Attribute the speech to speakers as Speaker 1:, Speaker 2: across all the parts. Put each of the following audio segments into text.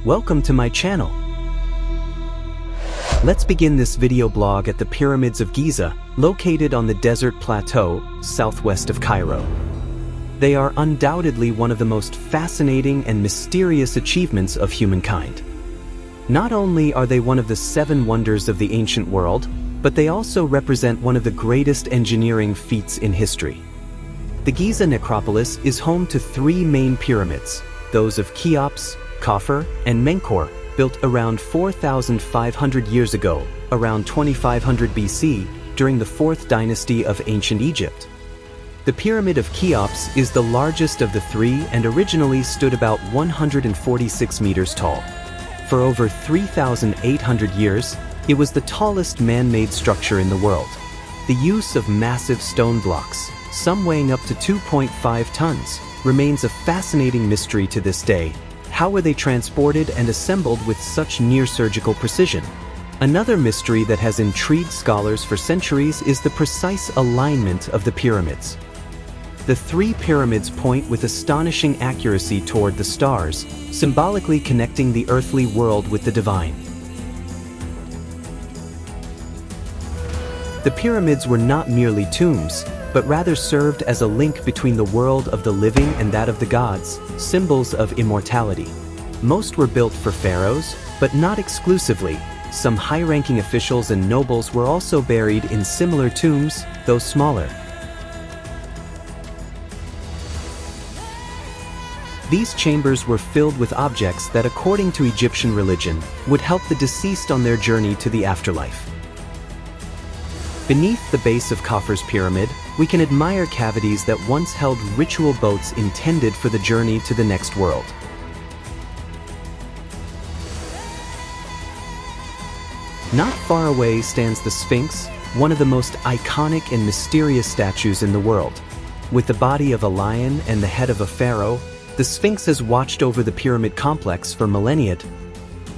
Speaker 1: Welcome to my channel. Let's begin this video blog at the Pyramids of Giza, located on the desert plateau, southwest of Cairo. They are undoubtedly one of the most fascinating and mysterious achievements of humankind. Not only are they one of the 7 wonders of the ancient world, but they also represent one of the greatest engineering feats in history. The Giza necropolis is home to 3 main pyramids, those of Cheops, Khafre, and Menkaure, built around 4,500 years ago, around 2500 BC, during the 4th dynasty of ancient Egypt. The Pyramid of Cheops is the largest of the 3 and originally stood about 146 meters tall. For over 3,800 years, it was the tallest man-made structure in the world. The use of massive stone blocks, some weighing up to 2.5 tons, remains a fascinating mystery to this day. How were they transported and assembled with such near-surgical precision? Another mystery that has intrigued scholars for centuries is the precise alignment of the pyramids. The 3 pyramids point with astonishing accuracy toward the stars, symbolically connecting the earthly world with the divine. The pyramids were not merely tombs, but rather served as a link between the world of the living and that of the gods, symbols of immortality. Most were built for pharaohs, but not exclusively. Some high-ranking officials and nobles were also buried in similar tombs, though smaller. These chambers were filled with objects that, according to Egyptian religion, would help the deceased on their journey to the afterlife. Beneath the base of Khafre's pyramid, we can admire cavities that once held ritual boats intended for the journey to the next world. Not far away stands the Sphinx, one of the most iconic and mysterious statues in the world. With the body of a lion and the head of a pharaoh, the Sphinx has watched over the pyramid complex for millennia.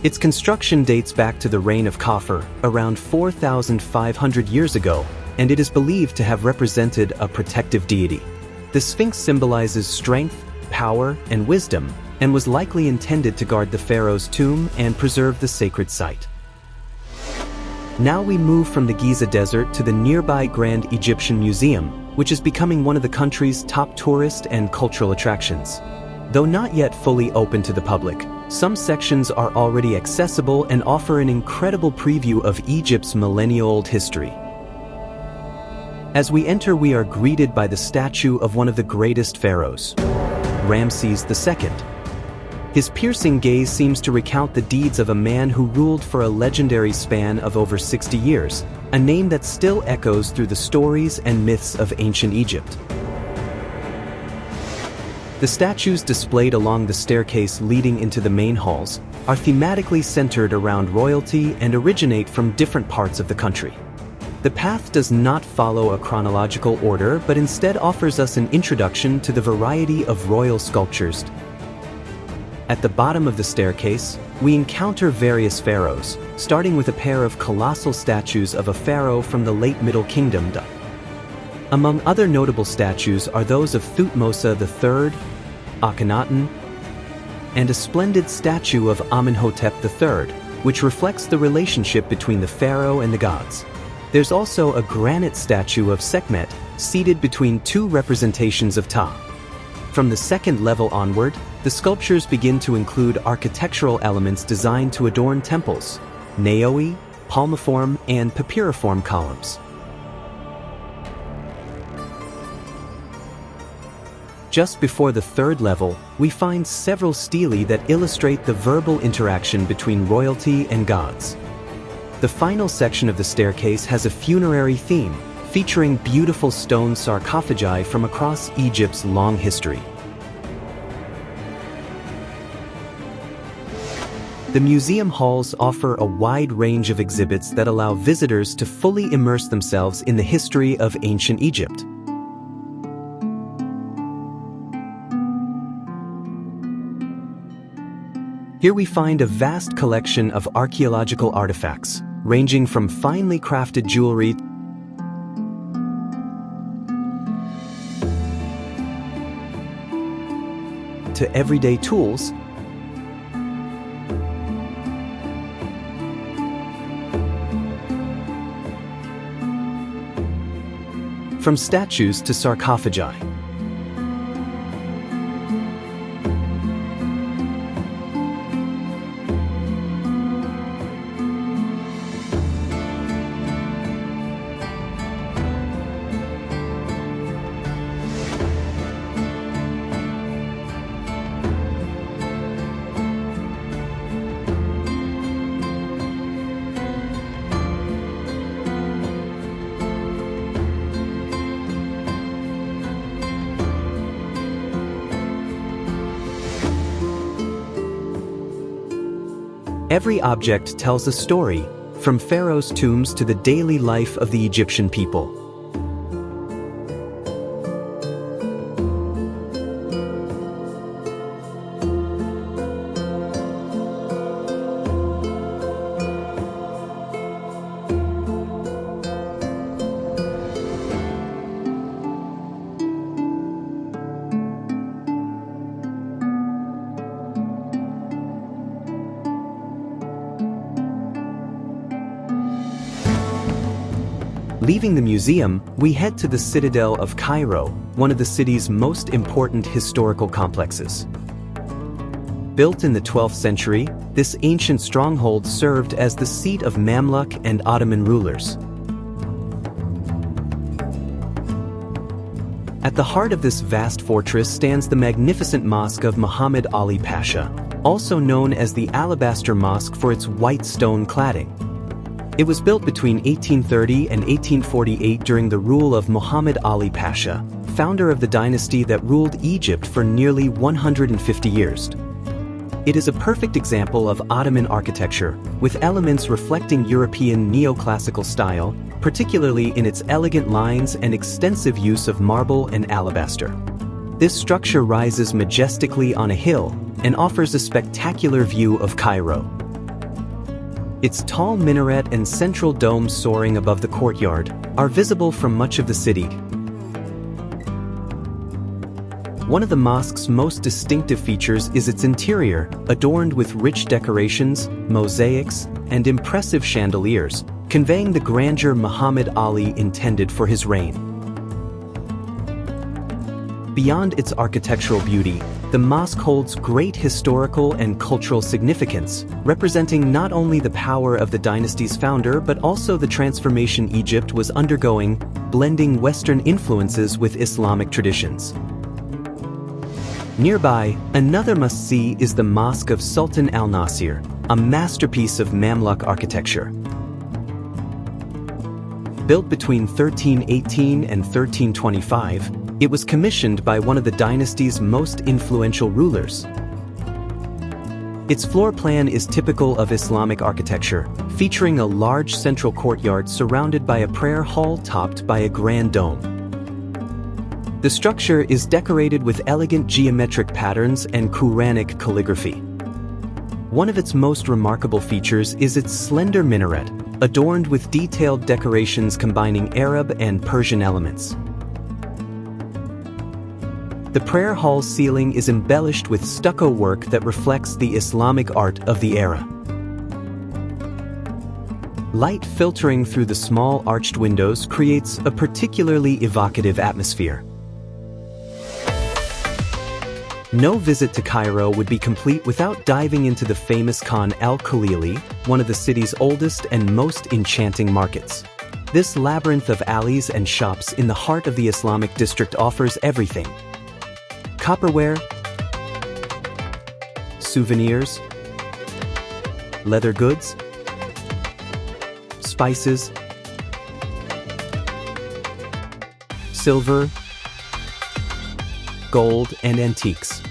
Speaker 1: Its construction dates back to the reign of Khafre, around 4,500 years ago, and it is believed to have represented a protective deity. The Sphinx symbolizes strength, power, and wisdom, and was likely intended to guard the pharaoh's tomb and preserve the sacred site. Now we move from the Giza Desert to the nearby Grand Egyptian Museum, which is becoming one of the country's top tourist and cultural attractions. Though not yet fully open to the public, some sections are already accessible and offer an incredible preview of Egypt's millennia-old history. As we enter, we are greeted by the statue of one of the greatest pharaohs, Ramses II. His piercing gaze seems to recount the deeds of a man who ruled for a legendary span of over 60 years, a name that still echoes through the stories and myths of ancient Egypt. The statues displayed along the staircase leading into the main halls are thematically centered around royalty and originate from different parts of the country. The path does not follow a chronological order, but instead offers us an introduction to the variety of royal sculptures. At the bottom of the staircase, we encounter various pharaohs, starting with a pair of colossal statues of a pharaoh from the late Middle Kingdom. Among other notable statues are those of Thutmose III, Akhenaten, and a splendid statue of Amenhotep III, which reflects the relationship between the pharaoh and the gods. There's also a granite statue of Sekhmet, seated between 2 representations of Ptah. From the 2nd level onward, the sculptures begin to include architectural elements designed to adorn temples, naoi, palmiform, and papyriform columns. Just before the 3rd level, we find several stelae that illustrate the verbal interaction between royalty and gods. The final section of the staircase has a funerary theme, featuring beautiful stone sarcophagi from across Egypt's long history. The museum halls offer a wide range of exhibits that allow visitors to fully immerse themselves in the history of ancient Egypt. Here we find a vast collection of archaeological artifacts, ranging from finely crafted jewelry to everyday tools. from statues to sarcophagi. Every object tells a story, from pharaohs' tombs to the daily life of the Egyptian people. Leaving the museum, we head to the Citadel of Cairo, one of the city's most important historical complexes. Built in the 12th century, this ancient stronghold served as the seat of Mamluk and Ottoman rulers. At the heart of this vast fortress stands the magnificent mosque of Muhammad Ali Pasha, also known as the Alabaster Mosque for its white stone cladding. It was built between 1830 and 1848 during the rule of Muhammad Ali Pasha, founder of the dynasty that ruled Egypt for nearly 150 years. It is a perfect example of Ottoman architecture, with elements reflecting European neoclassical style, particularly in its elegant lines and extensive use of marble and alabaster. This structure rises majestically on a hill and offers a spectacular view of Cairo. Its tall minaret and central dome soaring above the courtyard are visible from much of the city. One of the mosque's most distinctive features is its interior, adorned with rich decorations, mosaics, and impressive chandeliers, conveying the grandeur Muhammad Ali intended for his reign. Beyond its architectural beauty, the mosque holds great historical and cultural significance, representing not only the power of the dynasty's founder but also the transformation Egypt was undergoing, blending Western influences with Islamic traditions. Nearby, another must-see is the Mosque of Sultan al-Nasir, a masterpiece of Mamluk architecture. Built between 1318 and 1325, it was commissioned by one of the dynasty's most influential rulers. Its floor plan is typical of Islamic architecture, featuring a large central courtyard surrounded by a prayer hall topped by a grand dome. The structure is decorated with elegant geometric patterns and Quranic calligraphy. One of its most remarkable features is its slender minaret, adorned with detailed decorations combining Arab and Persian elements. The prayer hall ceiling is embellished with stucco work that reflects the Islamic art of the era. Light filtering through the small arched windows creates a particularly evocative atmosphere. No visit to Cairo would be complete without diving into the famous Khan el-Khalili, one of the city's oldest and most enchanting markets. This labyrinth of alleys and shops in the heart of the Islamic district offers everything: copperware, souvenirs, leather goods, spices, silver, gold, and antiques.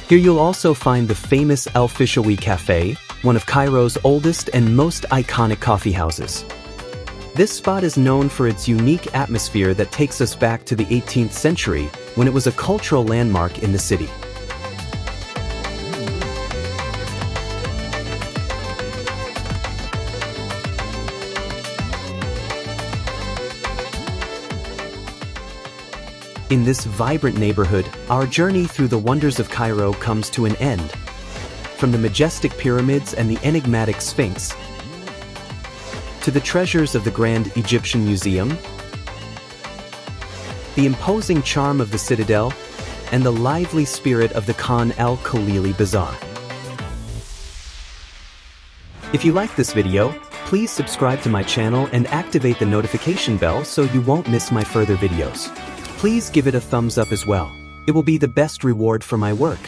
Speaker 1: Here you'll also find the famous el-Fishawi Cafe, one of Cairo's oldest and most iconic coffee houses. This spot is known for its unique atmosphere that takes us back to the 18th century, when it was a cultural landmark in the city. In this vibrant neighborhood, our journey through the wonders of Cairo comes to an end. from the majestic pyramids and the enigmatic Sphinx, to the treasures of the Grand Egyptian Museum, the imposing charm of the Citadel, and the lively spirit of the Khan el-Khalili Bazaar. If you like this video, please subscribe to my channel and activate the notification bell so you won't miss my further videos. Please give it a thumbs up as well. It will be the best reward for my work.